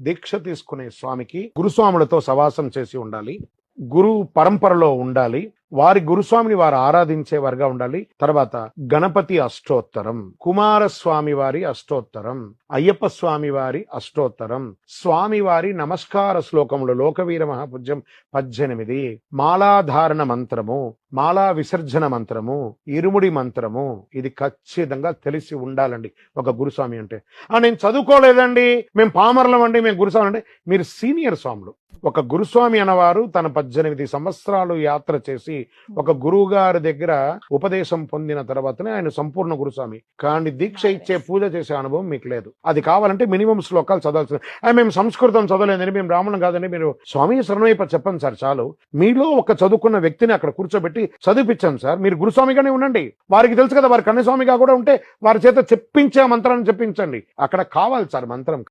దీక్ష తీసుకునే స్వామికి గురుస్వాములతో సవాసం చేసి ఉండాలి, గురు పరంపరలో ఉండాలి, వారి గురుస్వామిని వారు ఆరాధించే వారిగా ఉండాలి. తర్వాత గణపతి అష్టోత్తరం, కుమారస్వామి వారి అష్టోత్తరం, అయ్యప్ప స్వామి వారి అష్టోత్తరం, స్వామివారి నమస్కార శ్లోకములు లోకవీర మహాపూజ్యం 18, మాలాధారణ మంత్రము, మాలా విసర్జన మంత్రము, ఇరుముడి మంత్రము. ఇది ఖచ్చితంగా తెలిసి ఉండాలండి ఒక గురుస్వామి అంటే. నేను చదువుకోలేదండి, మేము పామర్లం అండి, మేము గురుస్వామి అంటే మీరు సీనియర్ స్వాములు. ఒక గురుస్వామి అన్నవారు తన 18 సంవత్సరాలు యాత్ర చేసి ఒక గురువు గారి దగ్గర ఉపదేశం పొందిన తర్వాతనే ఆయన సంపూర్ణ గురుస్వామి. కానీ దీక్ష ఇచ్చే పూజ చేసే అనుభవం మీకు లేదు. అది కావాలంటే మినిమం శ్లోకాలు చదవాల్సింది. మేము సంస్కృతం చదవలేదని, మేము బ్రాహ్మణం కాదని, మీరు స్వామి శరణయ్యప్ప చెప్పండి సార్ చాలు. మీలో ఒక చదువుకున్న వ్యక్తిని అక్కడ కూర్చోబెట్టి చదివిపించాను సార్, మీరు గురుస్వామిగానే ఉండండి. వారికి తెలుసు కదా, వారి కన్యస్వామిగా కూడా ఉంటే వారి చేత చెప్పించే మంత్రాన్ని చెప్పించండి. అక్కడ కావాలి సార్ మంత్రం.